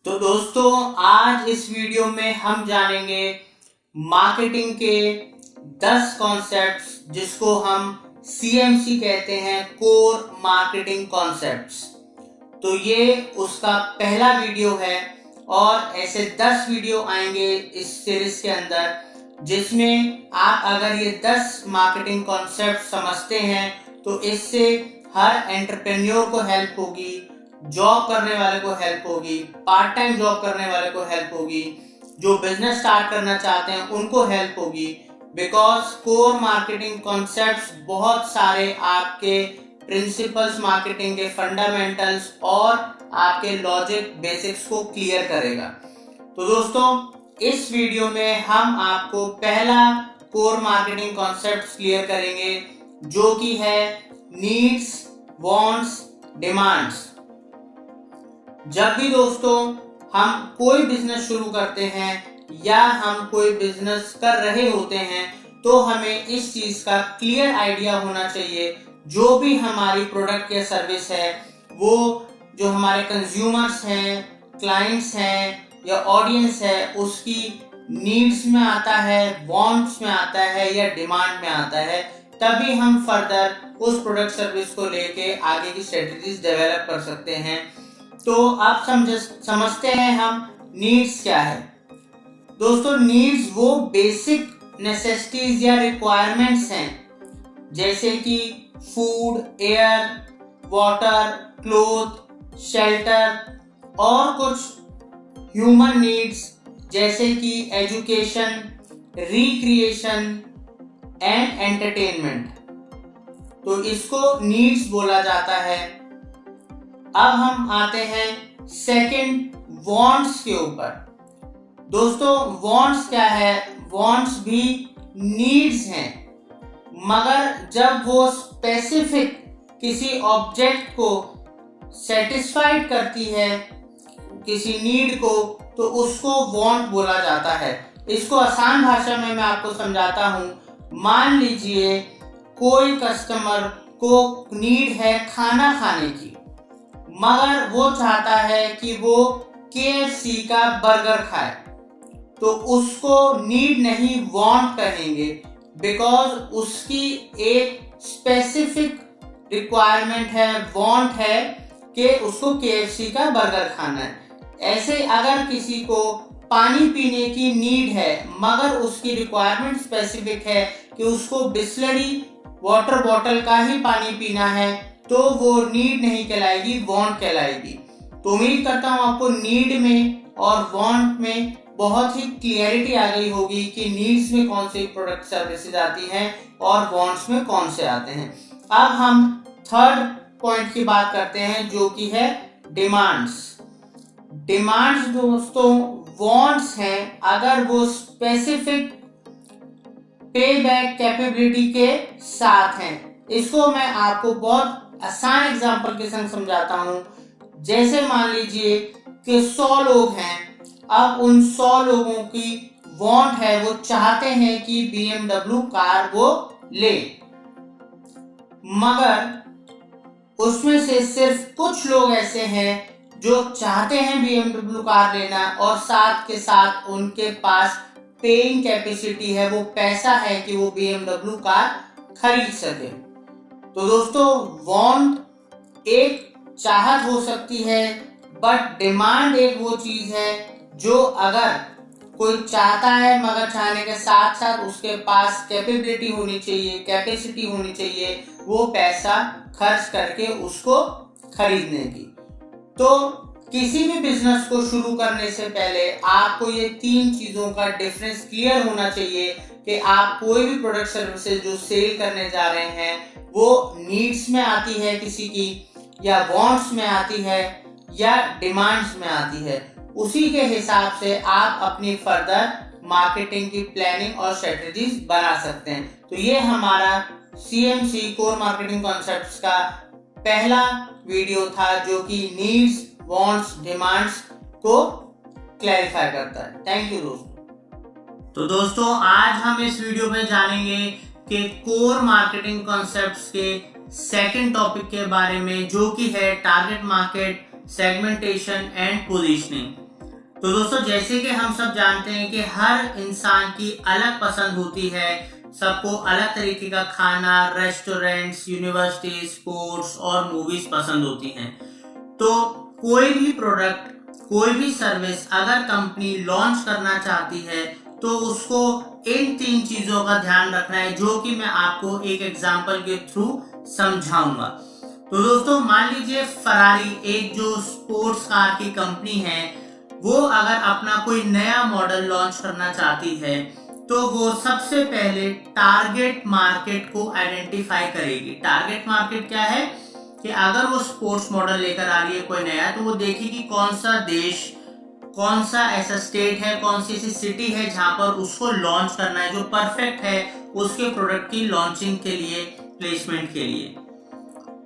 तो दोस्तों आज इस वीडियो में हम जानेंगे मार्केटिंग के 10 कॉन्सेप्ट्स जिसको हम CMC कहते हैं, कोर मार्केटिंग कॉन्सेप्ट्स। तो ये उसका पहला वीडियो है और ऐसे 10 वीडियो आएंगे इस सीरीज के अंदर, जिसमें आप अगर ये 10 मार्केटिंग कॉन्सेप्ट समझते हैं तो इससे हर एंटरप्रेन्योर को हेल्प होगी, जॉब करने वाले को हेल्प होगी, पार्ट टाइम जॉब करने वाले को हेल्प होगी, जो बिजनेस स्टार्ट करना चाहते हैं उनको हेल्प होगी। बिकॉज कोर मार्केटिंग कॉन्सेप्ट्स बहुत सारे आपके प्रिंसिपल्स, मार्केटिंग के फंडामेंटल्स और आपके लॉजिक बेसिक्स को क्लियर करेगा। तो दोस्तों इस वीडियो में हम आपको पहला कोर मार्केटिंग कॉन्सेप्ट क्लियर करेंगे, जो कि है नीड्स, वांट्स, डिमांड्स। जब भी दोस्तों हम कोई बिजनेस शुरू करते हैं या हम कोई बिजनेस कर रहे होते हैं तो हमें इस चीज का क्लियर आइडिया होना चाहिए, जो भी हमारी प्रोडक्ट या सर्विस है, वो जो हमारे कंज्यूमर्स हैं, क्लाइंट्स हैं या ऑडियंस है, उसकी नीड्स में आता है, वांट्स में आता है या डिमांड में आता है। तभी हम फर्दर उस प्रोडक्ट सर्विस को लेके आगे की स्ट्रेटजीज डेवलप कर सकते हैं। तो आप समझते हैं हम नीड्स क्या है। दोस्तों नीड्स वो बेसिक नेसेसिटीज या रिक्वायरमेंट्स हैं, जैसे कि food, air, water, cloth, shelter और कुछ ह्यूमन नीड्स जैसे कि एजुकेशन, रिक्रिएशन एंड एंटरटेनमेंट। तो इसको नीड्स बोला जाता है। अब हम आते हैं सेकंड वांट्स के ऊपर। दोस्तों वांट्स क्या है? वांट्स भी नीड्स हैं, मगर जब वो स्पेसिफिक किसी ऑब्जेक्ट को सेटिस्फाइड करती है, किसी नीड को, तो उसको वांट बोला जाता है। इसको आसान भाषा में मैं आपको समझाता हूं। मान लीजिए कोई कस्टमर को नीड है खाना खाने की, मगर वो चाहता है कि वो KFC का बर्गर खाए, तो उसको नीड नहीं वांट कहेंगे, बिकॉज उसकी एक स्पेसिफिक रिक्वायरमेंट है, वांट है कि उसको KFC का बर्गर खाना है। ऐसे अगर किसी को पानी पीने की नीड है, मगर उसकी रिक्वायरमेंट स्पेसिफिक है कि उसको बिस्लरी वाटर बॉटल का ही पानी पीना है, तो वो नीड नहीं कहलाएगी, वांट कहलाएगी। तो उम्मीद करता हूँ आपको नीड में और वांट में बहुत ही क्लियरिटी आ गई होगी कि नीड्स में कौन सी प्रोडक्ट सर्विसेज आती हैं और वांट्स में कौन से आते हैं। अब हम थर्ड पॉइंट की बात करते हैं, जो कि है डिमांड्स। डिमांड्स दोस्तों वांट्स हैं अगर वो स्पेसिफिक पे बैक कैपेबिलिटी के साथ हैं। इसको मैं आपको बहुत आसान एग्जांपल के संग समझाता हूं। जैसे मान लीजिए कि 100 लोग हैं, अब उन 100 लोगों की वांट है, वो चाहते हैं कि BMW कार वो ले, मगर उसमें से सिर्फ कुछ लोग ऐसे हैं जो चाहते हैं BMW कार लेना और साथ के साथ उनके पास पेइंग कैपेसिटी है, वो पैसा है कि वो BMW कार खरीद सके। तो दोस्तों वांट एक चाहत हो सकती है, बट डिमांड एक वो चीज है जो अगर कोई चाहता है, मगर चाहने के साथ साथ उसके पास कैपेबिलिटी होनी चाहिए, कैपेसिटी होनी चाहिए, वो पैसा खर्च करके उसको खरीदने की। तो किसी भी बिजनेस को शुरू करने से पहले आपको ये 3 चीजों का डिफरेंस क्लियर होना चाहिए कि आप कोई भी प्रोडक्ट सर्विसेज जो सेल करने जा रहे हैं वो नीड्स में आती है किसी की, या वांट्स में आती है, या डिमांड्स में आती है। उसी के हिसाब से आप अपनी फर्दर मार्केटिंग की प्लानिंग और स्ट्रेटजीज बना सकते हैं। तो ये हमारा CMC कोर मार्केटिंग कॉन्सेप्ट्स का पहला वीडियो था, जो कि नीड्स, वांट्स, डिमांड्स को क्लैरिफाई करता है। थैंक यू दोस्तों। तो दोस्तों आज हम इस वीडियो में जानेंगे कि कोर मार्केटिंग कॉन्सेप्ट्स के सेकंड टॉपिक के बारे में, जो कि है target market, segmentation and positioning. तो दोस्तों जैसे कि हम सब जानते हैं कि हर इंसान की अलग पसंद होती है, सबको अलग तरीके का खाना, रेस्टोरेंट्स, यूनिवर्सिटी, स्पोर्ट्स और मूवीज पसंद होती हैं। तो कोई भी प्रोडक्ट, कोई भी सर्विस अगर कंपनी लॉन्च करना चाहती है तो उसको इन 3 चीजों का ध्यान रखना है, जो कि मैं आपको एक एग्जांपल के थ्रू समझाऊंगा। तो दोस्तों मान लीजिए फरारी, एक जो स्पोर्ट्स कार की कंपनी है, वो अगर अपना कोई नया मॉडल लॉन्च करना चाहती है तो वो सबसे पहले टारगेट मार्केट को आइडेंटिफाई करेगी। टारगेट मार्केट क्या है कि अगर वो स्पोर्ट्स मॉडल लेकर आ रही है कोई नया, तो वो देखेगी कौन सा देश, कौन सा ऐसा स्टेट है, कौन सी ऐसी सिटी है जहां पर उसको लॉन्च करना है, जो परफेक्ट है उसके प्रोडक्ट की लॉन्चिंग के लिए, प्लेसमेंट के लिए।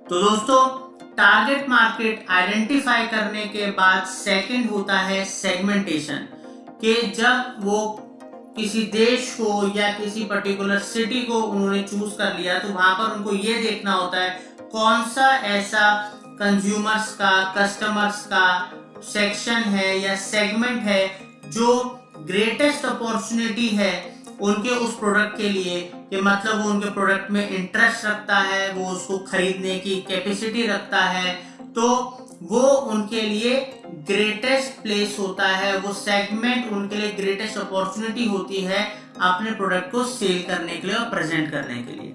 तो दोस्तों टारगेट मार्केट आइडेंटिफाई करने के बाद सेकंड होता है सेगमेंटेशन, कि जब वो किसी देश को या किसी पर्टिकुलर सिटी को उन्होंने चूज कर लिया तो वहां पर उनको ये देखना होता है कौन सा ऐसा कंज्यूमर्स का, कस्टमर्स का सेक्शन है या सेगमेंट है जो ग्रेटेस्ट अपॉर्चुनिटी है उनके उस प्रोडक्ट के लिए, कि मतलब वो उनके प्रोडक्ट में इंटरेस्ट रखता है, वो उसको खरीदने की कैपेसिटी रखता है, तो वो उनके लिए ग्रेटेस्ट प्लेस होता है, वो सेगमेंट उनके लिए ग्रेटेस्ट अपॉर्चुनिटी होती है अपने प्रोडक्ट को सेल करने के लिए और प्रेजेंट करने के लिए।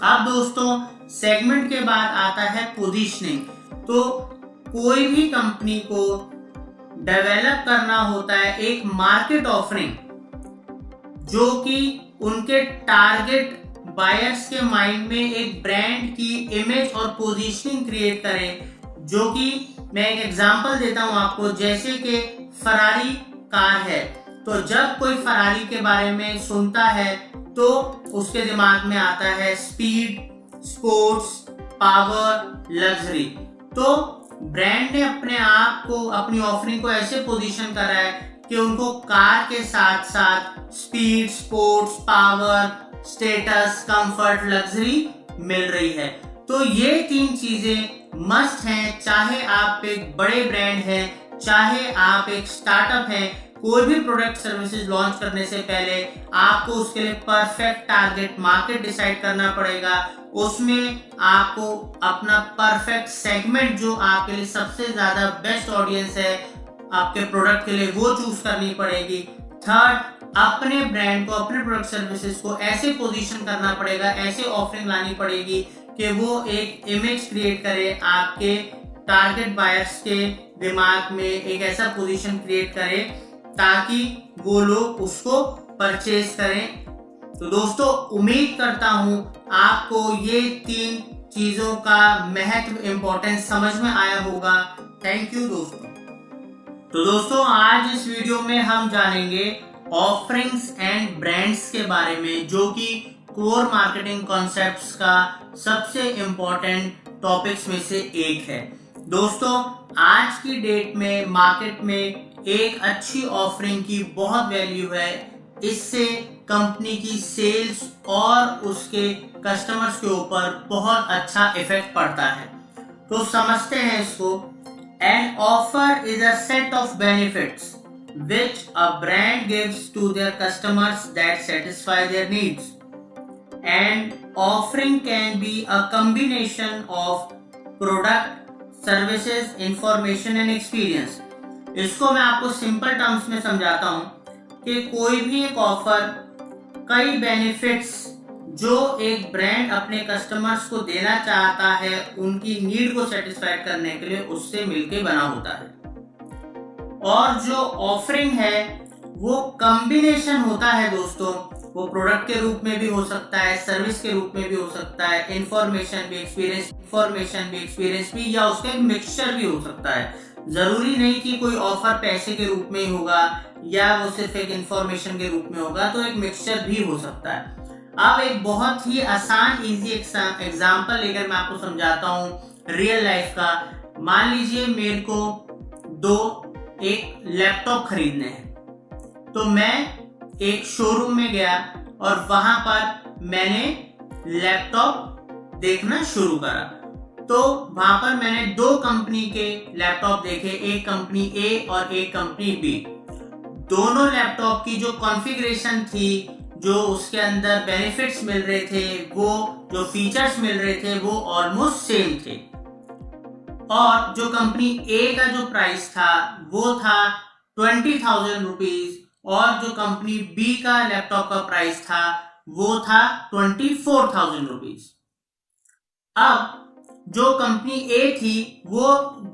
अब दोस्तों सेगमेंट के बाद आता है पोजीशनिंग। तो कोई भी कंपनी को डेवलप करना होता है एक मार्केट ऑफरिंग जो कि उनके टारगेट बायर्स के माइंड में एक ब्रांड की इमेज और पोजीशनिंग क्रिएट करे, जो कि मैं एक एग्जांपल देता हूं आपको। जैसे कि फरारी कार है, तो जब कोई फरारी के बारे में सुनता है तो उसके दिमाग में आता है स्पीड, स्पोर्ट्स, पावर, लग्जरी। तो ब्रांड ने अपने आप को, अपनी ऑफरिंग को ऐसे पोजीशन करा है कि उनको कार के साथ साथ speed, sports, power, status, comfort, luxury मिल रही है। तो ये 3 चीजें मस्ट हैं, चाहे आप एक बड़े ब्रांड हैं, चाहे आप एक स्टार्टअप हैं। कोई भी प्रोडक्ट सर्विसेज लॉन्च करने से पहले आपको उसके लिए परफेक्ट टारगेट मार्केट डिसाइड करना पड़ेगा। उसमें आपको अपना परफेक्ट सेगमेंट, जो आपके लिए सबसे ज्यादा बेस्ट ऑडियंस है आपके प्रोडक्ट के लिए, वो चूज करनी पड़ेगी। थर्ड, अपने ब्रांड को, अपने प्रोडक्ट सर्विसेज को ऐसे पोजीशन करना पड़ेगा, ऐसे ऑफरिंग लानी पड़ेगी कि वो एक इमेज क्रिएट करे आपके टारगेट बायर्स के दिमाग में, एक ऐसा पोजीशन क्रिएट करे ताकि वो लोग उसको परचेज करें। तो दोस्तों उम्मीद करता हूं आपको ये 3 चीजों का महत्व, इंपॉर्टेंस समझ में आया होगा। थैंक यू दोस्तों। तो दोस्तों आज इस वीडियो में हम जानेंगे ऑफरिंग्स एंड ब्रांड्स के बारे में, जो कि कोर मार्केटिंग कॉन्सेप्ट्स का सबसे इंपॉर्टेंट टॉपिक्स में से एक है। दोस्तों आज की डेट में मार्केट में एक अच्छी ऑफरिंग की बहुत वैल्यू है। इससे कंपनी की सेल्स और उसके कस्टमर्स के ऊपर बहुत अच्छा इफेक्ट पड़ता है। तो समझते हैं इसको। An offer is a set of benefits which a brand gives to their customers that satisfy their needs. And offering can be a combination of product, services, information and experience. इसको मैं आपको simple terms में समझाता हूं कि कोई भी एक ऑफर कई बेनिफिट्स जो एक ब्रांड अपने कस्टमर्स को देना चाहता है उनकी नीड को सेटिस्फाई करने के लिए उससे मिलके बना होता है। और जो ऑफरिंग है वो कॉम्बिनेशन होता है दोस्तों। वो प्रोडक्ट के रूप में भी हो सकता है, सर्विस के रूप में भी हो सकता है, इंफॉर्मेशन भी, एक्सपीरियंस भी, या उसका एक मिक्सचर भी हो सकता है। जरूरी नहीं कि कोई ऑफर पैसे के रूप में ही होगा या वो सिर्फ एक इंफॉर्मेशन के रूप में होगा, तो एक मिक्सचर भी हो सकता है। अब एक बहुत ही आसान इजी एग्जांपल लेकर मैं आपको समझाता हूँ रियल लाइफ का। मान लीजिए मेरे को एक लैपटॉप खरीदने हैं, तो मैं एक शोरूम में गया और वहां पर मैंने लैपटॉप देखना शुरू करा। तो वहां पर मैंने दो कंपनी के लैपटॉप देखे, एक कंपनी ए और एक कंपनी बी। दोनों लैपटॉप की जो कॉन्फ़िगरेशन थी, जो उसके अंदर बेनिफिट्स मिल रहे थे, वो जो फीचर्स मिल रहे थे, वो ऑलमोस्ट सेम थे। और जो कंपनी ए का जो प्राइस था वो था 20,000 रुपीज, और जो कंपनी बी का लैपटॉप का प्राइस था वो था 24,000 रुपीज। अब जो कंपनी ए थी, वो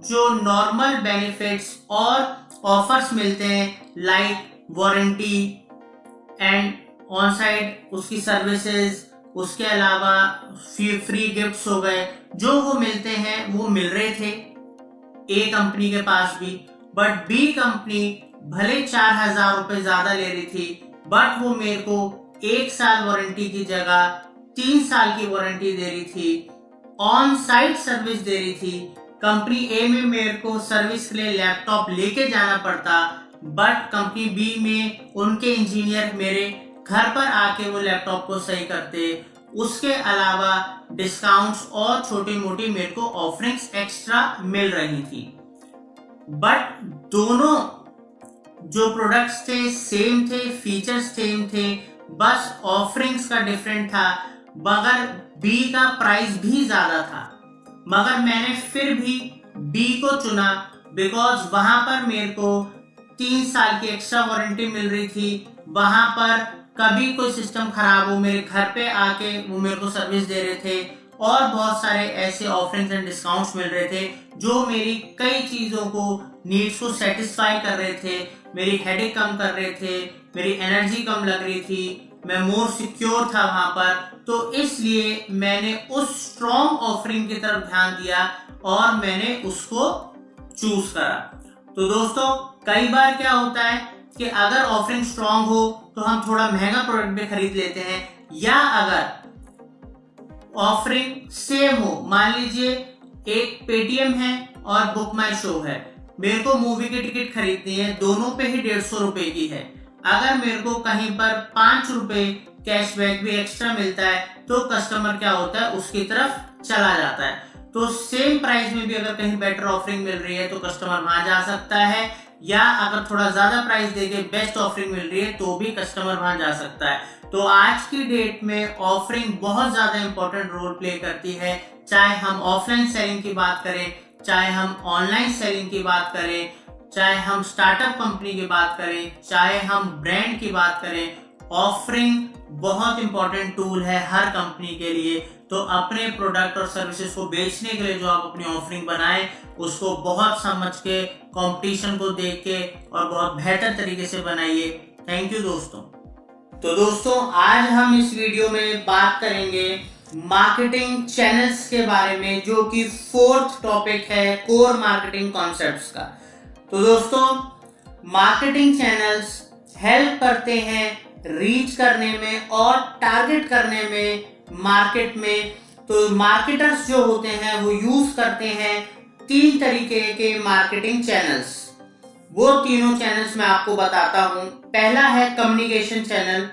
जो नॉर्मल बेनिफिट्स और ऑफर्स मिलते हैं, like warranty and on site उसकी सर्विसेज, उसके अलावा फ्री गिफ्ट्स हो गए, जो वो मिलते हैं वो मिल रहे थे ए कंपनी के पास भी। बट बी कंपनी भले 4,000 रुपए ज्यादा ले रही थी, बट वो मेरे को 1 साल वारंटी की जगह 3 साल की वारंटी दे रही थी, ऑन साइट सर्विस दे रही थी। कंपनी ए में मेरे को सर्विस के लिए लैपटॉप लेके जाना पड़ता, बट कंपनी बी में उनके इंजीनियर मेरे घर पर आके वो लैपटॉप को सही करते। उसके अलावा डिस्काउंट्स और छोटी मोटी मेरे को ऑफरिंग्स एक्स्ट्रा मिल रही थी। बट दोनों जो प्रोडक्ट्स थे सेम थे, फीचर्स सेम थे, बस ऑफरिंग्स का डिफरेंट था। मगर बी का प्राइस भी ज्यादा था, मगर मैंने फिर भी बी को चुना, बिकॉज वहां पर मेरे को 3 साल की एक्स्ट्रा वारंटी मिल रही थी। वहां पर कभी कोई सिस्टम खराब हो, मेरे घर पे आके वो मेरे को सर्विस दे रहे थे, और बहुत सारे ऐसे ऑफरिंग्स एंड डिस्काउंट्स मिल रहे थे जो मेरी कई चीजों को, नीड्स को सेटिस्फाई कर रहे थे, मेरी हेडेक कम कर रहे थे, मेरी एनर्जी कम लग रही थी, मैं मोर सिक्योर था वहां पर। तो इसलिए मैंने उस स्ट्रॉन्ग ऑफरिंग की तरफ ध्यान दिया और मैंने उसको चूज करा। तो दोस्तों, कई बार क्या होता है कि अगर ऑफरिंग स्ट्रॉन्ग हो तो हम थोड़ा महंगा प्रोडक्ट भी खरीद लेते हैं, या अगर ऑफरिंग सेम हो, मान लीजिए एक पेटीएम है और बुक माई शो है, मेरे को मूवी की टिकट खरीदनी है, दोनों पे ही 150 रुपए की है। अगर मेरे को कहीं पर 5 रुपए कैशबैक भी एक्स्ट्रा मिलता है तो कस्टमर क्या होता है, उसकी तरफ चला जाता है। तो सेम प्राइस में भी अगर कहीं बेटर ऑफरिंग मिल रही है तो कस्टमर वहां जा सकता है, या अगर थोड़ा ज्यादा प्राइस देके बेस्ट ऑफरिंग मिल रही है तो भी कस्टमर वहां जा सकता है। तो आज की डेट में ऑफरिंग बहुत ज्यादा इंपॉर्टेंट रोल प्ले करती है, चाहे हम ऑफलाइन सेलिंग की बात करें, चाहे हम ऑनलाइन सेलिंग की बात करें, चाहे हम स्टार्टअप कंपनी की बात करें, चाहे हम ब्रांड की बात करें। ऑफरिंग बहुत इंपॉर्टेंट टूल है हर कंपनी के लिए। तो अपने प्रोडक्ट और सर्विसेज को बेचने के लिए जो आप अपनी ऑफरिंग बनाएं, उसको बहुत समझ के, कंपटीशन को देख के और बहुत बेहतर तरीके से बनाइए। थैंक यू दोस्तों। तो दोस्तों, आज हम इस वीडियो में बात करेंगे मार्केटिंग चैनल्स के बारे में, जो कि 4th टॉपिक है कोर मार्केटिंग कॉन्सेप्ट्स का। तो दोस्तों, मार्केटिंग चैनल्स हेल्प करते हैं रीच करने में और टारगेट करने में मार्केट में। तो मार्केटर्स जो होते हैं वो यूज करते हैं 3 तरीके के मार्केटिंग चैनल्स। वो तीनों चैनल्स मैं आपको बताता हूं। पहला है कम्युनिकेशन चैनल,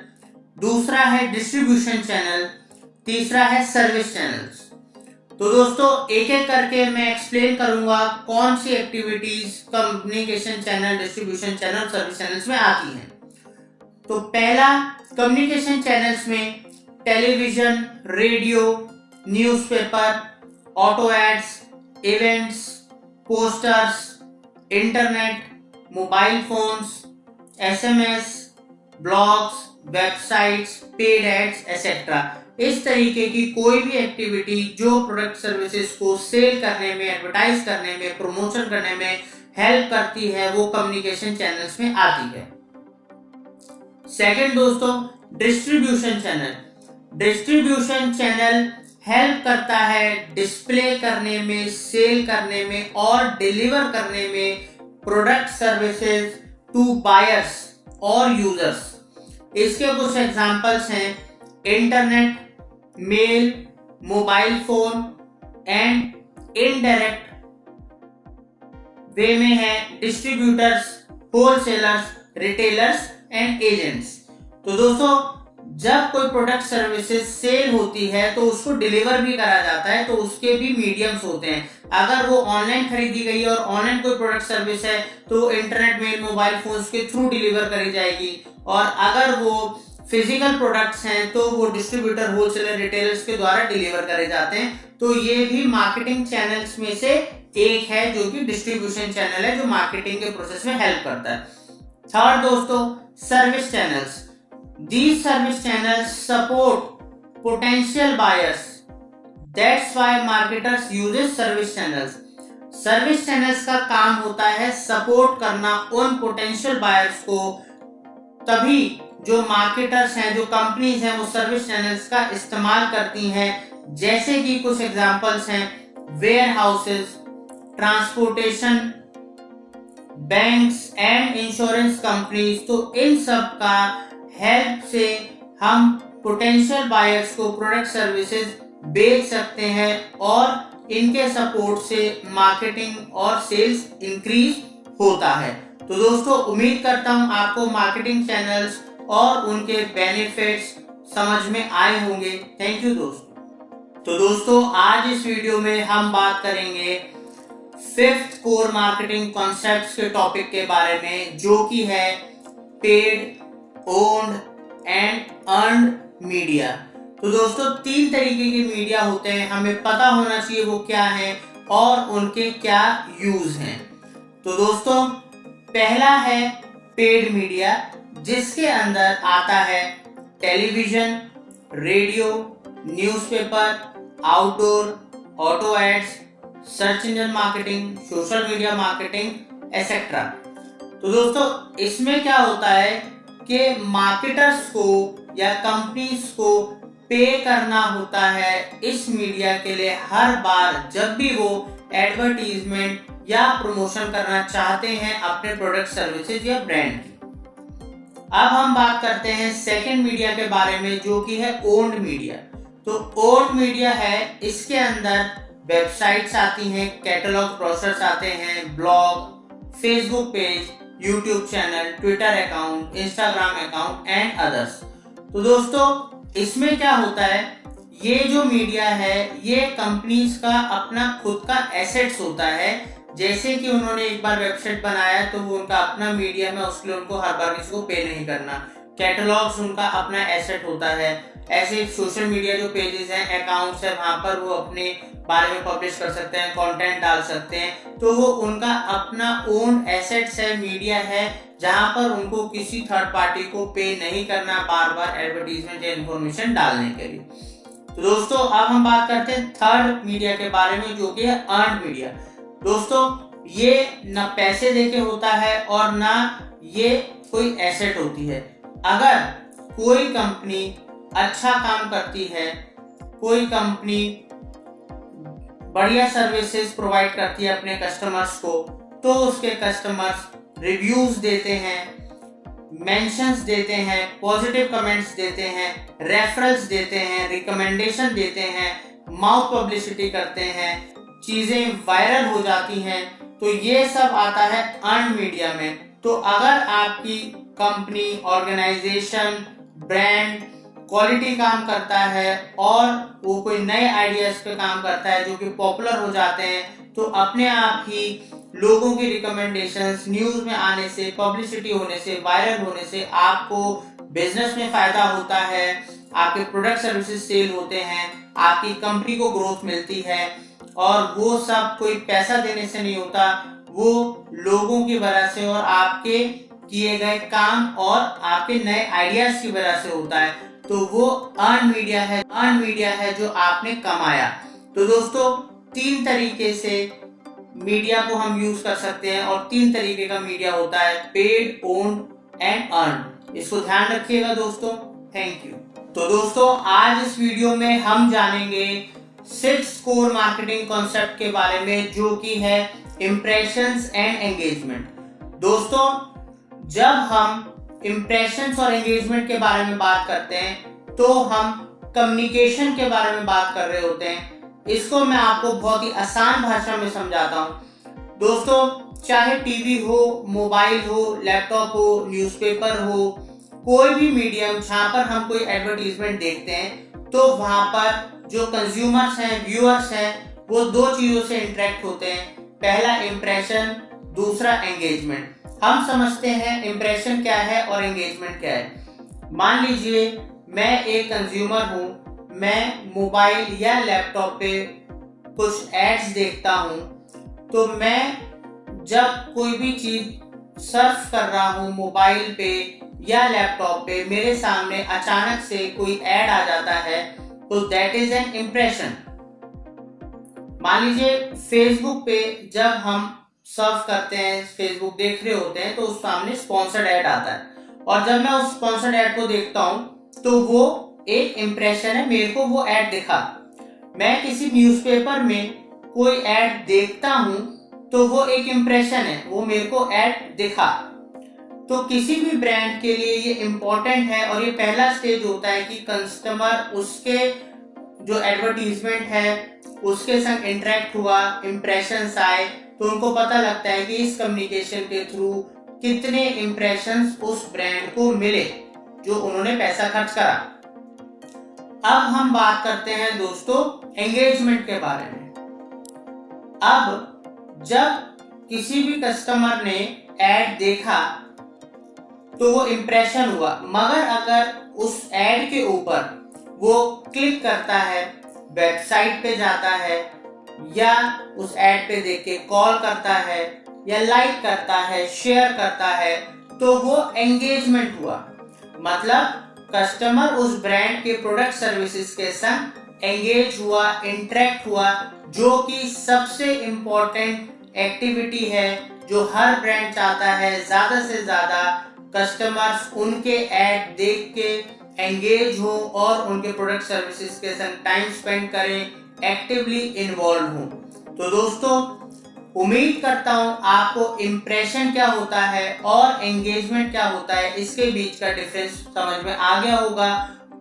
दूसरा है डिस्ट्रीब्यूशन चैनल, तीसरा है सर्विस चैनल्स। तो दोस्तों, एक एक करके मैं एक्सप्लेन करूंगा कौन सी activities communication channel, distribution channel, service channels में आती हैं। तो पहला, कम्युनिकेशन चैनल्स में television, radio, newspaper, auto ads, events, posters, internet, mobile phones, SMS, blogs, websites, paid ads etcetera. इस तरीके की कोई भी एक्टिविटी जो प्रोडक्ट सर्विसेज को सेल करने में, एडवर्टाइज करने में, प्रमोशन करने में हेल्प करती है, वो कम्युनिकेशन चैनल्स में आती है। सेकंड दोस्तों, distribution channel. Distribution channel help करता है डिस्प्ले करने में, सेल करने में और डिलीवर करने में प्रोडक्ट सर्विसेज टू बायर्स और यूजर्स। इसके कुछ एग्जांपल्स हैं internet, mail, mobile phone and indirect way में है distributors, wholesalers, retailers and agents. तो दोस्तों, जब कोई प्रोडक्ट सर्विसेज सेल होती है तो उसको डिलीवर भी करा जाता है, तो उसके भी मीडियम्स होते हैं। अगर वो ऑनलाइन खरीदी गई है और ऑनलाइन कोई प्रोडक्ट सर्विस है तो इंटरनेट, मेल, मोबाइल फोन्स के थ्रू डिलीवर करी जाएगी। और अगर वो फिजिकल प्रोडक्ट्स हैं तो वो डिस्ट्रीब्यूटर, होलसेलर, रिटेलर्स के द्वारा डिलीवर करे जाते हैं। तो ये भी मार्केटिंग चैनल्स में से एक है जो कि डिस्ट्रीब्यूशन चैनल है, जो मार्केटिंग के प्रोसेस में हेल्प करता है। थर्ड दोस्तों, service channels. These service channels support potential buyers. That's why marketers uses service channels. Service channels का काम होता है सपोर्ट करना उन पोटेंशियल बायर्स को, तभी जो मार्केटर्स हैं, जो कंपनीज हैं, वो सर्विस चैनल्स का इस्तेमाल करती हैं। जैसे कि कुछ एग्जांपल्स हैं, warehouses, transportation, banks and insurance companies. तो इन सब का हेल्प से हम पोटेंशियल बायर्स को प्रोडक्ट सर्विसेज बेच सकते हैं और इनके सपोर्ट से मार्केटिंग और सेल्स इंक्रीज होता है। तो दोस्तों, उम्मीद करता हूं आपको मार्केटिंग चैनल्स और उनके बेनिफिट्स समझ में आए होंगे। थैंक यू दोस्तों। तो दोस्तों, आज इस वीडियो में हम बात करेंगे 5th कोर मार्केटिंग कॉन्सेप्ट्स के टॉपिक के बारे में, जो कि है paid, owned and earned media. तो दोस्तों, 3 तरीके के मीडिया होते हैं, हमें पता होना चाहिए वो क्या है और उनके क्या यूज हैं। तो दोस्तों, पहला है पेड मीडिया, जिसके अंदर आता है television, radio, newspaper, outdoor, auto ads, search engine marketing, social media marketing etcetera. तो दोस्तों, इसमें क्या होता है कि मार्केटर्स को या कंपनीज को पे करना होता है इस मीडिया के लिए हर बार जब भी वो एडवर्टीजमेंट या प्रमोशन करना चाहते हैं अपने प्रोडक्ट, सर्विसेज या ब्रांड की। अब हम बात करते हैं सेकंड मीडिया के बारे में, जो कि है ओन्ड मीडिया। तो ओन्ड मीडिया है, इसके अंदर वेबसाइट्स आती हैं, कैटलॉग ब्रोशर्स आते हैं, blog, Facebook page, YouTube channel, Twitter account, Instagram account and others. तो दोस्तों, इसमें क्या होता है, ये जो मीडिया है ये कंपनीज का अपना खुद का एसेट्स होता है। जैसे कि उन्होंने एक बार वेबसाइट बनाया तो वो उनका अपना मीडियम है, उसके लिए उनको हर बार किसी को पे नहीं करना। कैटलॉग्स उनका अपना एसेट होता है। ऐसे सोशल मीडिया जो पेजेस हैं, अकाउंट्स है, वहां पर वो अपने बारे में पब्लिश कर सकते हैं, कंटेंट डाल सकते हैं। तो वो उनका अपना ओन एसेट्स है, मीडिया है, जहां पर उनको किसी थर्ड पार्टी को पे नहीं करना बार बार एडवर्टीजमेंट या इंफॉर्मेशन डालने के लिए। तो दोस्तों, अब हम बात करते हैं थर्ड मीडिया के बारे में, जो कि है अर्न्ड मीडिया। दोस्तों, ये ना पैसे देके होता है और ना ये कोई एसेट होती है। अगर कोई कंपनी अच्छा काम करती है, कोई कंपनी बढ़िया सर्विसेज प्रोवाइड करती है अपने कस्टमर्स को, तो उसके कस्टमर्स रिव्यूज देते हैं, मेंशंस देते हैं, पॉजिटिव कमेंट्स देते हैं, रेफरल्स देते हैं, रिकमेंडेशन देते हैं, माउथ पब्लिसिटी करते हैं, चीजें वायरल हो जाती हैं। तो ये सब आता है अर्न मीडिया में। तो अगर आपकी कंपनी, ऑर्गेनाइजेशन, ब्रांड क्वालिटी काम करता है और वो कोई नए आइडियाज पे काम करता है जो कि पॉपुलर हो जाते हैं, तो अपने आप ही लोगों की रिकमेंडेशंस न्यूज में आने से, पब्लिसिटी होने से, वायरल होने से आपको बिजनेस में फायदा होता है, आपके प्रोडक्ट सर्विसेज सेल होते हैं, आपकी कंपनी को ग्रोथ मिलती है। और वो सब कोई पैसा देने से नहीं होता, वो लोगों की वजह से और आपके किए गए काम और आपके नए आइडियाज की वजह से होता है। तो वो अर्न मीडिया है, अर्न मीडिया है जो आपने कमाया। तो दोस्तों, 3 तरीके से मीडिया को हम यूज कर सकते हैं और 3 तरीके का मीडिया होता है, पेड, ओन्ड एंड अर्न। इसको ध्यान रखिएगा दोस्तों। Thank you. तो दोस्तों, आज इस वीडियो में हम जानेंगे 6 कोर मार्केटिंग कॉन्सेप्ट के बारे में, जो कि है इंप्रेशंस एंड एंगेजमेंट। दोस्तों, जब हम इंप्रेशंस और एंगेजमेंट के बारे में बात करते हैं तो हम कम्युनिकेशन के बारे में बात कर रहे होते हैं। इसको मैं आपको बहुत ही आसान भाषा में समझाता हूं। दोस्तों, चाहे टीवी हो, मोबाइल हो, लैपटॉप हो, न्यूज़पेपर हो, कोई भी मीडियम जहां पर हम कोई एडवर्टीजमेंट देखते हैं तो वहां पर जो कंज्यूमर्स हैं, व्यूअर्स हैं, वो दो चीजों से इंटरेक्ट होते हैं। पहला इंप्रेशन, दूसरा एंगेजमेंट। हम समझते हैं इंप्रेशन क्या है और एंगेजमेंट क्या है। मान लीजिए मैं एक कंज्यूमर हूं, मैं मोबाइल या लैपटॉप पे कुछ एड्स देखता हूं, तो मैं जब कोई भी चीज सर्च कर रहा हूं मोबाइल पे या लैपटॉप पे, मेरे सामने अचानक से कोई ऐड आ जाता है, तो दैट इज एन इम्प्रेशन। मान लीजिए फेसबुक पे जब हम सर्च करते हैं, फेसबुक देख रहे होते हैं, तो उस सामने स्पॉन्सर्ड ऐड आता है, और जब मैं उस स्पॉन्सर्ड ऐड को देखता हूं तो वो एक इम्प्रेशन है, मेरे को वो ऐड दिखा। मैं किसी न्यूज़पेपर में कोई ऐड देखता हूं तो वो एक इम्प्रेशन है, वो मेरे को ऐड दिखा। तो किसी भी ब्रांड के लिए ये इम्पोर्टेंट है, और ये पहला स्टेज होता है कि कस्टमर उसके जो एडवर्टीजमेंट है उसके संग इंटरेक्ट हुआ, इम्प्रेशंस आए, तो उनको पता लगता है कि इस कम्युनिकेशन के थ्रू कितने इम्प्रेशंस उस ब्रांड को मिले जो उन्होंने पैसा खर्च करा। अब हम बात करते हैं दोस्तों एंगेजमेंट के बारे में। अब जब किसी भी कस्टमर ने ऐड देखा तो वो इम्प्रेशन हुआ, मगर अगर उस ऐड के ऊपर वो क्लिक करता है, वेबसाइट पे जाता है, या उस ऐड पे देख के कॉल करता है, या लाइक करता है, शेयर करता है, तो वो एंगेजमेंट हुआ। मतलब कस्टमर उस ब्रांड के प्रोडक्ट सर्विसेज के संग एंगेज हुआ, इंटरेक्ट हुआ, जो कि सबसे इंपॉर्टेंट एक्टिविटी है जो हर ब्रांड चाहता है। ज्यादा से ज्यादा कस्टमर्स उनके ऐड देख के एंगेज हो और उनके प्रोडक्ट सर्विसेज के संग टाइम स्पेंड करें, एक्टिवली इन्वॉल्व हो। तो दोस्तों उम्मीद करता हूं आपको इम्प्रेशन क्या होता है और एंगेजमेंट क्या होता है इसके बीच का डिफरेंस समझ में आ गया होगा,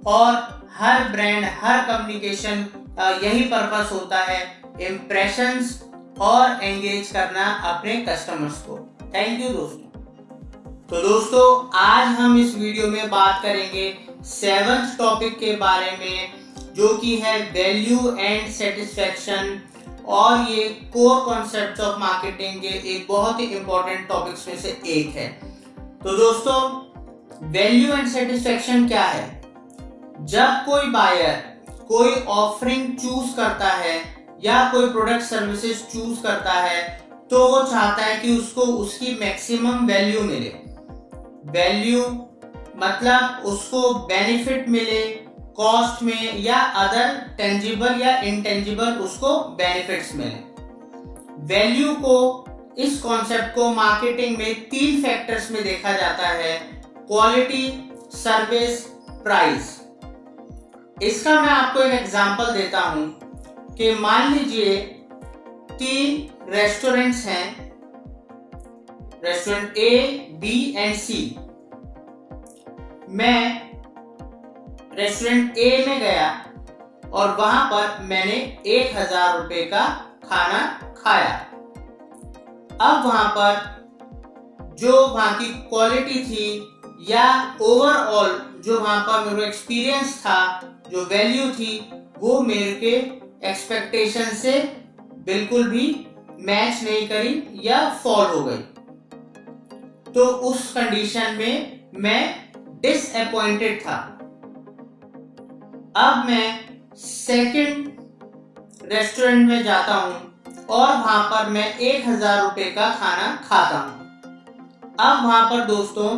और हर ब्रांड, हर कम्युनिकेशन यही पर्पस होता है, इम्प्रेशंस और एंगेज करना अपने कस्टमर्स को। थैंक यू दोस्तों। तो दोस्तों आज हम इस वीडियो में बात करेंगे 7th टॉपिक के बारे में, जो कि है वैल्यू एंड सेटिस्फैक्शन, और ये कोर कॉन्सेप्ट्स ऑफ मार्केटिंग के एक बहुत ही इंपॉर्टेंट टॉपिक्स में से एक है। तो दोस्तों वैल्यू एंड सेटिस्फैक्शन क्या है? जब कोई बायर कोई ऑफरिंग चूज करता है या कोई प्रोडक्ट सर्विसेज चूज करता है, तो वो चाहता है कि उसको उसकी मैक्सिमम वैल्यू मिले। वैल्यू मतलब उसको बेनिफिट मिले कॉस्ट में, या अदर टेंजिबल या इंटेंजिबल उसको बेनिफिट्स मिले। वैल्यू को, इस कॉन्सेप्ट को मार्केटिंग में 3 फैक्टर्स में देखा जाता है: क्वालिटी, सर्विस, प्राइस। इसका मैं आपको एक एग्जांपल देता हूं कि मान लीजिए 3 रेस्टोरेंट्स हैं, रेस्टोरेंट ए, बी एंड सी। मैं रेस्टोरेंट ए में गया और वहां पर मैंने 1000 रुपए का खाना खाया। अब वहां पर जो वहां की क्वालिटी थी या ओवरऑल जो वहां पर मेरा एक्सपीरियंस था, जो वैल्यू थी, वो मेरे के एक्सपेक्टेशन से बिल्कुल भी मैच नहीं करी या फॉल हो गई। तो उस कंडीशन में मैं डिसअपॉइंटेड था। अब मैं सेकंड रेस्टोरेंट में जाता हूं और वहां पर मैं 1000 रुपए का खाना खाता हूं। अब वहां पर दोस्तों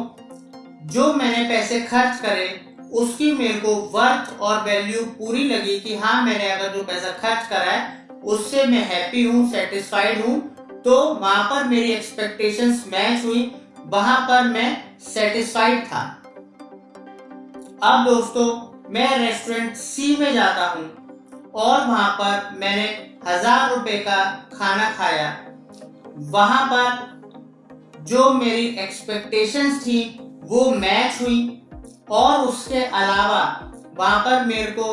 जो मैंने पैसे खर्च करे उसकी मेरे को वर्थ और वैल्यू पूरी लगी कि हाँ, मैंने अगर जो पैसा खर्च करा है उससे मैं हैप्पी हूँ, सेटिस्फाइड हूँ, तो वहां पर मेरी एक्सपेक्टेशंस मैच हुई, वहां पर मैं सेटिस्फाइड था। अब दोस्तों मैं रेस्टोरेंट सी में जाता हूं और वहां पर मैंने 1000 रुपए का खाना खाया। वहां पर जो मेरी एक्सपेक्टेशंस थी वो मैच हुई, और उसके अलावा वहां पर मेरे को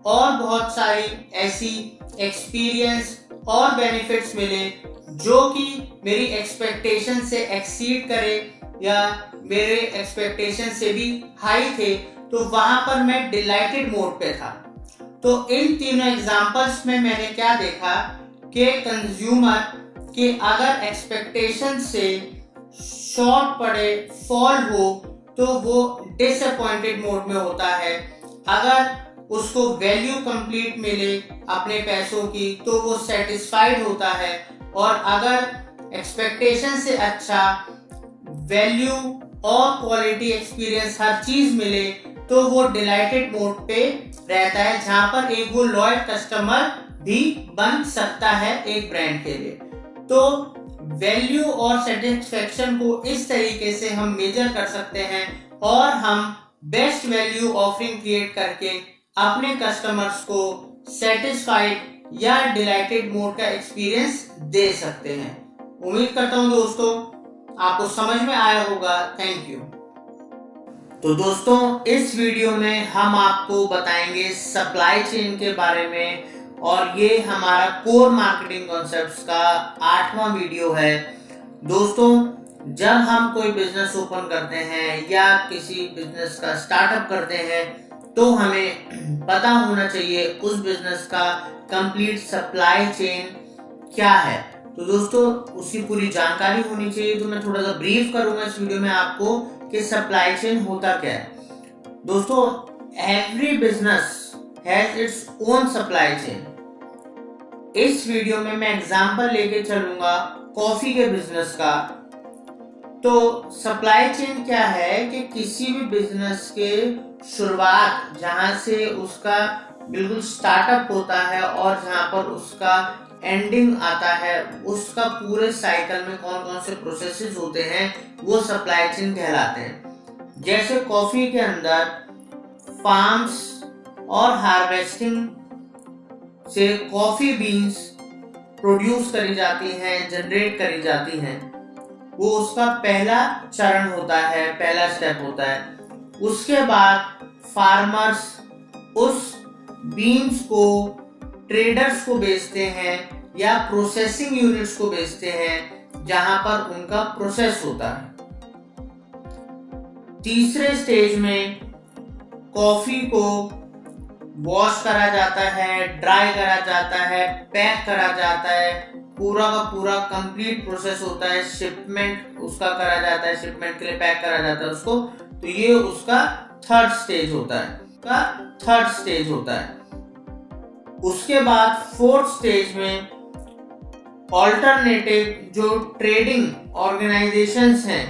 और बहुत सारी ऐसी एक्सपीरियंस और बेनिफिट्स मिले जो कि मेरी एक्सपेक्टेशन से एक्सीड करे या मेरे एक्सपेक्टेशन से भी हाई थे, तो वहां पर मैं डिलाइटेड मोड पे था। तो इन तीनों एग्जांपल्स में मैंने क्या देखा कि कंज्यूमर के अगर एक्सपेक्टेशन से शॉर्ट पड़े, फॉल हो, तो वो डिसअपॉइंटेड मोड में होता है। अगर उसको वैल्यू कंप्लीट मिले अपने पैसों की तो वो सेटिस्फाइड होता है, और अगर एक्सपेक्टेशन से अच्छा वैल्यू और क्वालिटी एक्सपीरियंस हर चीज मिले तो वो डिलाइटेड मोड पे रहता है, जहां पर एक वो लॉयल कस्टमर भी बन सकता है एक ब्रांड के लिए। तो वैल्यू और सेटिस्फेक्शन को इस तरीके से हम मेजर कर सकते हैं और हम बेस्ट वैल्यू ऑफरिंग क्रिएट करके अपने कस्टमर्स को सेटिस्फाइड या डिलाइटेड मोड का एक्सपीरियंस दे सकते हैं। उम्मीद करता हूं दोस्तों आपको समझ में आया होगा। Thank you. तो दोस्तों इस वीडियो में हम आपको बताएंगे सप्लाई चेन के बारे में, और ये हमारा कोर मार्केटिंग कॉन्सेप्ट्स का 8वां वीडियो है। दोस्तों जब हम कोई बिजनेस ओपन करते हैं या किसी बिजनेस का स्टार्टअप करते हैं तो हमें पता होना चाहिए उस बिजनेस का कंप्लीट सप्लाई चेन क्या है। तो दोस्तों उसकी पूरी जानकारी होनी चाहिए। तो मैं थोड़ा सा ब्रीफ करूंगा इस वीडियो में आपको कि सप्लाई चेन होता क्या है। दोस्तों every business has its own supply chain. इस वीडियो में मैं एग्जांपल लेके चलूंगा कॉफी के बिजनेस का। तो सप्लाई चेन क्या है कि किसी भी बिजनेस के शुरुआत जहां से उसका बिल्कुल स्टार्टअप होता है और जहां पर उसका एंडिंग आता है, उसका पूरे साइकिल में कौन कौन से प्रोसेसेस होते हैं वो सप्लाई चेन कहलाते हैं। जैसे कॉफी के अंदर फार्म्स और हार्वेस्टिंग से कॉफी बीन्स प्रोड्यूस करी जाती हैं, जनरेट करी जाती हैं, वो उसका पहला चरण होता है, पहला स्टेप होता है। उसके बाद फार्मर्स उस बीन्स को ट्रेडर्स को बेचते हैं या प्रोसेसिंग यूनिट्स को बेचते हैं जहां पर उनका प्रोसेस होता है। तीसरे स्टेज में कॉफी को वॉश करा जाता है, ड्राई करा जाता है, पैक करा जाता है, पूरा का पूरा कंप्लीट प्रोसेस होता है। शिपमेंट उसका करा जाता है, शिपमेंट के लिए पैक करा जाता है उसको। तो ये उसका थर्ड स्टेज होता है। उसके बाद फोर्थ स्टेज में ऑल्टरनेटिव जो ट्रेडिंग ऑर्गेनाइजेशंस हैं,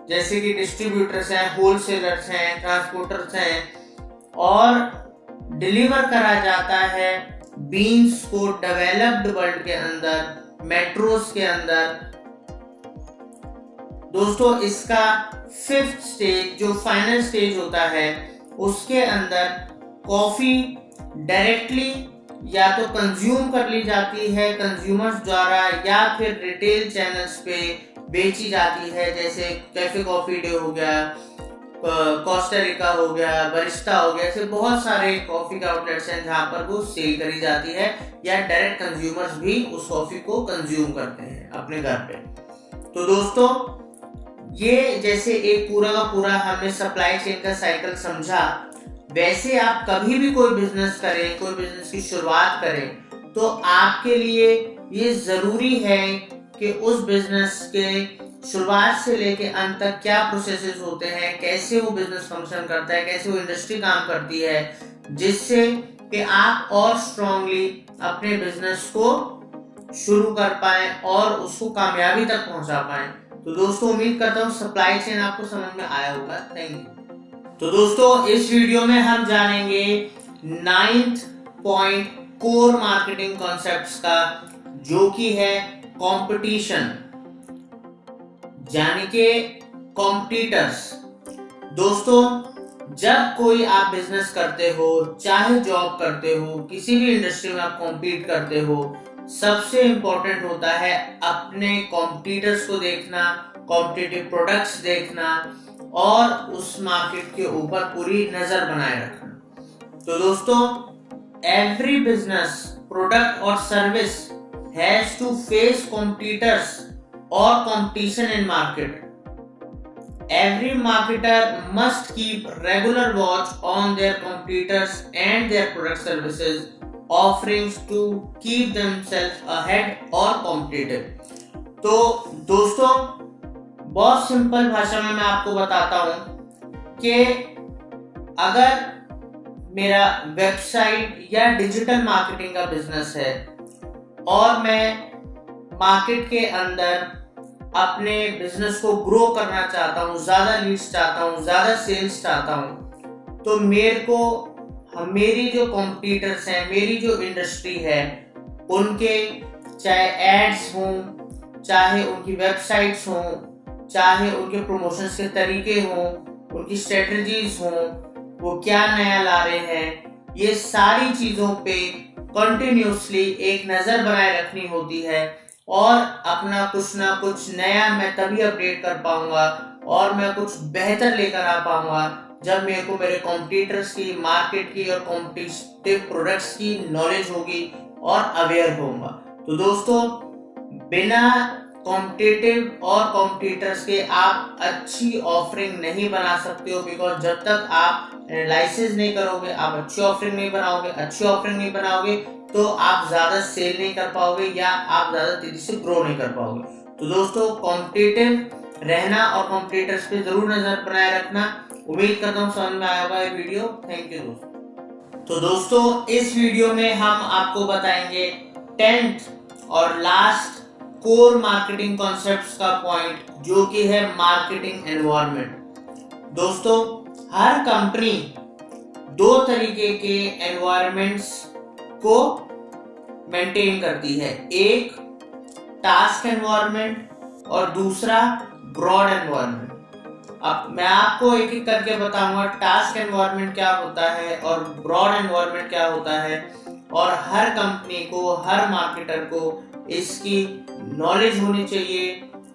जैसे कि डिस्ट्रीब्यूटर्स हैं, होलसेलर्स हैं, ट्रांसपोर्टर्स हैं, और डिलीवर करा जाता है बीन्स को डेवलप्ड वर्ल्ड के अंदर, मेट्रोस के अंदर। दोस्तों इसका फिफ्थ स्टेज जो फाइनल स्टेज होता है, उसके अंदर कॉफी डायरेक्टली या तो कंज्यूम कर ली जाती है कंज्यूमर्स द्वारा, या फिर रिटेल चैनल्स पे बेची जाती है। जैसे कैफे कॉफी डे हो गया, कोस्टा रिका हो गया, बरिस्टा हो गया, ऐसे बहुत सारे कॉफी के आउटलेट्स हैं जहां पर वो सेल करी जाती है, या डायरेक्ट कंज्यूमर्स भी उस कॉफी को कंज्यूम करते हैं अपने घर पे। तो दोस्तों ये जैसे एक पूरा का पूरा हमने सप्लाई चेन का साइकिल समझा, वैसे आप कभी भी कोई बिजनेस करें, कोई बिजनेस की शुरुआत करें, तो आपके लिए ये जरूरी है कि उस बिजनेस के शुरुआत से लेके अंत तक क्या प्रोसेसेस होते हैं, कैसे वो बिजनेस फंक्शन करता है, कैसे वो इंडस्ट्री काम करती है, जिससे कि आप और स्ट्रांगली अपने बिजनेस को शुरू कर पाए और उसको कामयाबी तक पहुंचा पाए। तो दोस्तों उम्मीद करता हूँ सप्लाई चेन आपको समझ में आया होगा। Thank you. तो दोस्तों इस वीडियो में हम जानेंगे 9th point core marketing concepts का, जो कि है कंपटीशन, यानी कि कॉम्पिटिटर्स। दोस्तों जब कोई आप बिजनेस करते हो, चाहे जॉब करते हो, किसी भी इंडस्ट्री में आप कॉम्पीट करते हो, सबसे इंपॉर्टेंट होता है अपने कॉम्पिटिटर्स को देखना, कॉम्पिटिटिव प्रोडक्ट्स देखना और उस मार्केट के ऊपर पूरी नजर बनाए रखना। तो दोस्तों एवरी बिजनेस, प्रोडक्ट और service has to face competitors और competition in market. Every marketer must keep regular watch on their competitors and their product services offerings to keep themselves ahead or competitive। तो दोस्तों बहुत simple भाषा में मैं आपको बताता हूं कि अगर मेरा वेबसाइट या डिजिटल मार्केटिंग का बिजनेस है और मैं मार्केट के अंदर अपने बिजनेस को ग्रो करना चाहता हूँ, ज़्यादा लीड्स चाहता हूँ, ज़्यादा सेल्स चाहता हूँ, तो मेरे को मेरी जो कॉम्पिटिटर्स हैं, मेरी जो इंडस्ट्री है, उनके चाहे एड्स हों, चाहे उनकी वेबसाइट्स हों, चाहे उनके प्रमोशंस के तरीके हों, उनकी स्ट्रेटजीज हों, वो क्या नया ला रहे हैं, ये सारी चीज़ों पे कंटिन्यूसली एक नज़र बनाए रखनी होती है और अपना कुछ ना कुछ नया मैं तभी अपडेट कर पाऊंगा और मैं कुछ बेहतर लेकर आ पाऊंगा जब मेरे को मेरे कॉम्पिटिटर्स की, मार्केट की और कॉम्पिटिटिव प्रोडक्ट्स की नॉलेज होगी और अवेयर होऊंगा। तो दोस्तों बिना कॉम्पिटिटिव और कॉम्पिटिटर्स के आप अच्छी ऑफरिंग नहीं बना सकते हो, बिकॉज जब तक आप एनालिसिस नहीं करोगे, आप अच्छी ऑफरिंग नहीं बनाओगे, अच्छी ऑफरिंग नहीं बनाओगे तो आप ज्यादा सेल नहीं कर पाओगे या आप ज्यादा तेजी से ग्रो नहीं कर पाओगे। तो दोस्तों कॉम्पिटिटिव रहना और कॉम्पिटिटर्स पे जरूर नजर बनाए रखना। उम्मीद करता हूँ समझ में आया होगा ये वीडियो। थैंक यू दोस्तों। तो दोस्तों इस वीडियो में हम आपको बताएंगे 10th और लास्ट कोर मार्केटिंग कॉन्सेप्ट्स का पॉइंट, जो कि है मार्केटिंग एनवायरनमेंट। दोस्तों हर कंपनी दो तरीके के एनवायरनमेंट्स को मेंटेन करती है, एक टास्क एनवायरनमेंट और दूसरा ब्रॉड एनवायरनमेंट। अब मैं आपको एक एक करके बताऊंगा टास्क एनवायरनमेंट क्या होता है और ब्रॉड एनवायरनमेंट क्या होता है, और हर कंपनी को, हर मार्केटर को इसकी नॉलेज होनी चाहिए,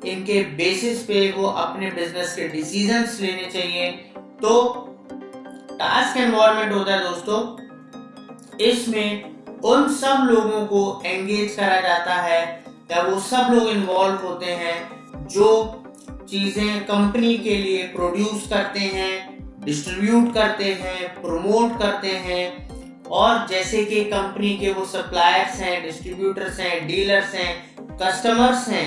इनके बेसिस पे वो अपने बिजनेस के डिसीजंस लेने चाहिए। तो टास्क एनवायरनमेंट होता है दोस्तों, इसमें उन सब लोगों को एंगेज करा जाता है या वो सब लोग इन्वॉल्व होते हैं जो चीजें कंपनी के लिए प्रोड्यूस करते हैं, डिस्ट्रीब्यूट करते हैं, प्रमोट करते हैं, और जैसे कि कंपनी के वो सप्लायर्स हैं, डिस्ट्रीब्यूटर्स हैं, डीलर्स हैं, कस्टमर्स हैं,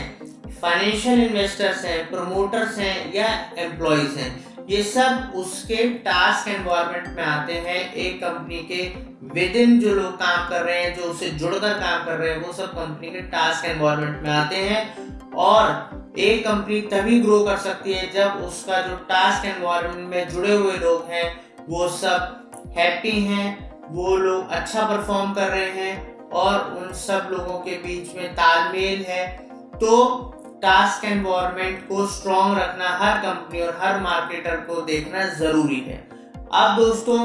फाइनेंशियल इन्वेस्टर्स हैं, प्रमोटर्स हैं या एम्प्लॉइज हैं, ये सब उसके टास्क एनवायरनमेंट में आते हैं। एक कंपनी के विद इन जो लोग काम कर रहे हैं, जो उससे जुड़कर काम कर रहे हैं, वो सब कंपनी के टास्क एनवायरनमेंट में आते हैं। और एक कंपनी तभी ग्रो कर सकती है जब उसका जो टास्क एनवायरनमेंट में जुड़े हुए लोग हैं वो सब हैप्पी हैं, वो लोग अच्छा परफॉर्म कर रहे हैं और उन सब लोगों के बीच में तालमेल है। तो टास्क एनवायरनमेंट को स्ट्रॉन्ग रखना हर कंपनी और हर मार्केटर को देखना जरूरी है। अब दोस्तों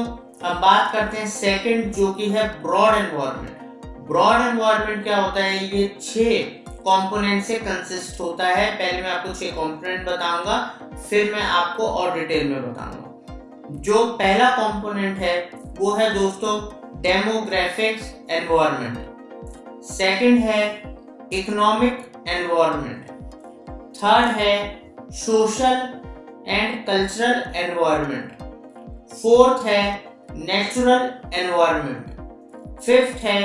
हम बात करते हैं सेकंड, जो कि है ब्रॉड एनवायरनमेंट। ब्रॉड एनवायरनमेंट क्या होता है? ये 6 कंपोनेंट से कंसिस्ट होता है। पहले मैं आपको 6 कंपोनेंट बताऊंगा, फिर मैं आपको और डिटेल में बताऊंगा। जो पहला कंपोनेंट है वो है दोस्तों डेमोग्राफिक्स एनवायरनमेंट, सेकंड है इकोनॉमिक एनवायरनमेंट, थर्ड है social and cultural environment, fourth है नेचुरल एनवायरनमेंट, फिफ्थ है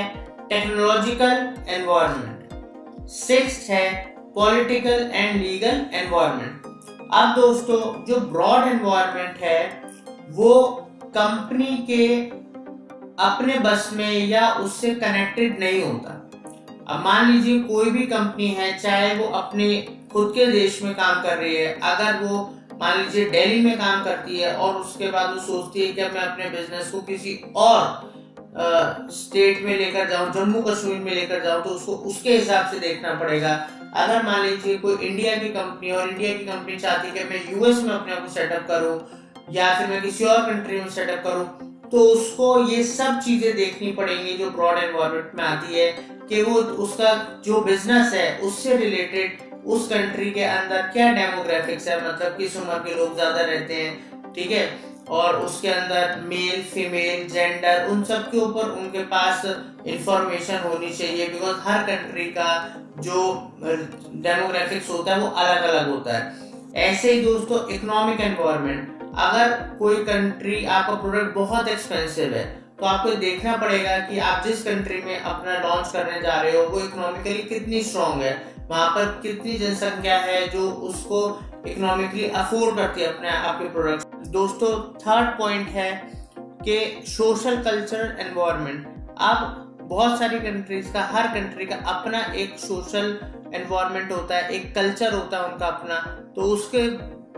टेक्नोलॉजिकल एनवायरनमेंट, सिक्स्थ है पॉलिटिकल एंड लीगल एनवायरनमेंट। अब दोस्तों जो ब्रॉड एनवायरनमेंट है वो कंपनी के अपने बस में या उससे कनेक्टेड नहीं होता। अब मान लीजिए कोई भी कंपनी है, चाहे वो अपने खुद के देश में काम कर रही है, अगर वो मान लीजिए दिल्ली में काम करती है और उसके बाद वो सोचती है कि मैं अपने बिजनेस को किसी और स्टेट में लेकर जाऊं, जम्मू कश्मीर में लेकर जाऊं, तो उसको उसके हिसाब से देखना पड़ेगा। अगर मान लीजिए कोई इंडिया की कंपनी और इंडिया की कंपनी चाहती है कि मैं यूएस में अपने आप को सेटअप करूं या फिर मैं किसी और कंट्री में सेटअप करूं, तो उसको ये सब चीजें देखनी पड़ेंगी जो ब्रॉड एनवायरनमेंट में आती है, कि वो उसका जो बिजनेस है उससे रिलेटेड उस कंट्री के अंदर क्या डेमोग्राफिक्स है, मतलब किस उम्र के लोग ज्यादा रहते हैं, ठीक है, और उसके अंदर मेल फीमेल जेंडर उन सब के ऊपर उनके पास इंफॉर्मेशन होनी चाहिए, बिकॉज हर कंट्री का जो डेमोग्राफिक्स होता है वो अलग अलग होता है। ऐसे ही दोस्तों इकोनॉमिक एनवायरनमेंट, अगर कोई कंट्री आपका प्रोडक्ट बहुत एक्सपेंसिव है तो आपको देखना पड़ेगा कि आप जिस कंट्री में अपना लॉन्च करने जा रहे हो वो इकोनॉमिकली कितनी स्ट्रांग है, वहां पर कितनी जनसंख्या है जो उसको इकोनॉमिकली अफोर्ड करती है अपने आपके प्रोडक्ट। दोस्तों थर्ड पॉइंट है कि सोशल कल्चरल एनवायरनमेंट। अब बहुत सारी कंट्रीज का, हर कंट्री का अपना एक सोशल एनवायरनमेंट होता है, एक कल्चर होता है उनका अपना, तो उसके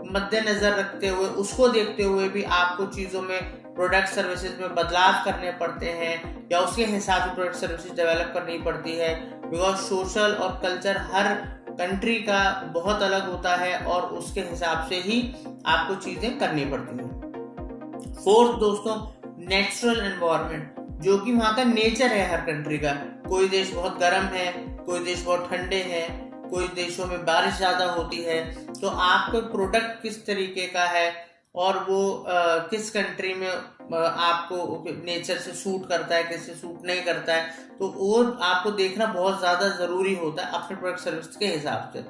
मद्देनजर रखते हुए, उसको देखते हुए भी आपको चीज़ों में, प्रोडक्ट सर्विसेज में बदलाव करने पड़ते हैं या उसके हिसाब से प्रोडक्ट सर्विसेज डेवलप करनी पड़ती है, बिकॉज सोशल और कल्चर हर कंट्री का बहुत अलग होता है और उसके हिसाब से ही आपको चीज़ें करनी पड़ती हैं। फोर्थ दोस्तों नेचुरल एनवायरनमेंट, जो कि वहाँ का नेचर है हर कंट्री का। कोई देश बहुत गर्म है, कोई देश बहुत ठंडे हैं, कोई देशों में बारिश ज़्यादा होती है, तो आपका प्रोडक्ट किस तरीके का है और वो किस कंट्री में आपको नेचर से सूट करता है, किससे सूट नहीं करता है, तो वो आपको देखना बहुत ज़्यादा ज़रूरी होता है अपने प्रोडक्ट सर्विस के हिसाब से।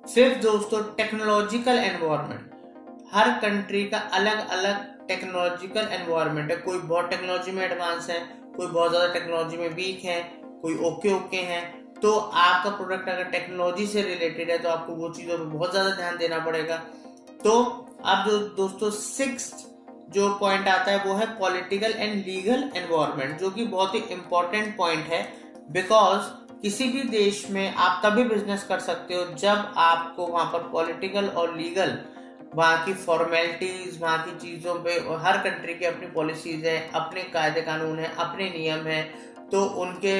फिफ्थ दोस्तों टेक्नोलॉजिकल एनवायरनमेंट, हर कंट्री का अलग अलग टेक्नोलॉजिकल एनवायरनमेंट है। कोई बहुत टेक्नोलॉजी में एडवांस है, कोई बहुत ज़्यादा टेक्नोलॉजी में वीक है, कोई ओके ओके हैं। तो आपका प्रोडक्ट अगर टेक्नोलॉजी से रिलेटेड है तो आपको वो चीज़ों पर बहुत ज़्यादा ध्यान देना पड़ेगा। तो अब जो दोस्तों सिक्स्थ जो पॉइंट आता है वो है पॉलिटिकल एंड लीगल एनवायरनमेंट, जो कि बहुत ही इंपॉर्टेंट पॉइंट है, बिकॉज किसी भी देश में आप तभी बिजनेस कर सकते हो जब आपको वहां पर पॉलिटिकल और लीगल, वहाँ की फॉर्मेलिटीज, वहाँ की चीज़ों पे, और हर कंट्री की अपनी पॉलिसीज है, अपने कायदे कानून है, अपने नियम है, तो उनके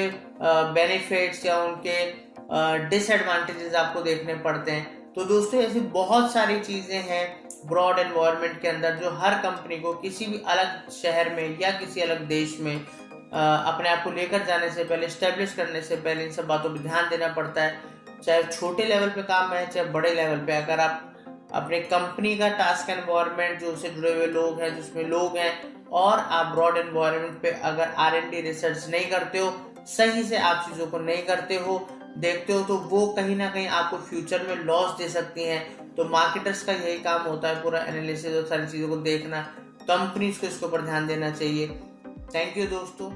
बेनिफिट्स या उनके डिसएडवांटेजेस आपको देखने पड़ते हैं। तो दोस्तों ऐसी बहुत सारी चीज़ें हैं ब्रॉड एनवायरनमेंट के अंदर जो हर कंपनी को किसी भी अलग शहर में या किसी अलग देश में अपने आप को लेकर जाने से पहले, स्टेब्लिश करने से पहले इन सब बातों पर ध्यान देना पड़ता है। चाहे छोटे लेवल पे काम है चाहे बड़े लेवल पे, अगर आप अपने कंपनी का टास्क एनवायरनमेंट जो उससे जुड़े हुए लोग हैं, जिसमें लोग हैं, और आप ब्रॉड एनवायरनमेंट पे अगर R&D रिसर्च नहीं करते हो, सही से आप चीज़ों को नहीं करते हो, देखते हो, तो वो कहीं ना कहीं आपको फ्यूचर में लॉस दे सकती हैं। तो मार्केटर्स का यही काम होता है, पूरा एनालिसिस और सारी चीज़ों को देखना। कंपनीज को इसके ऊपर ध्यान देना चाहिए। थैंक यू दोस्तों।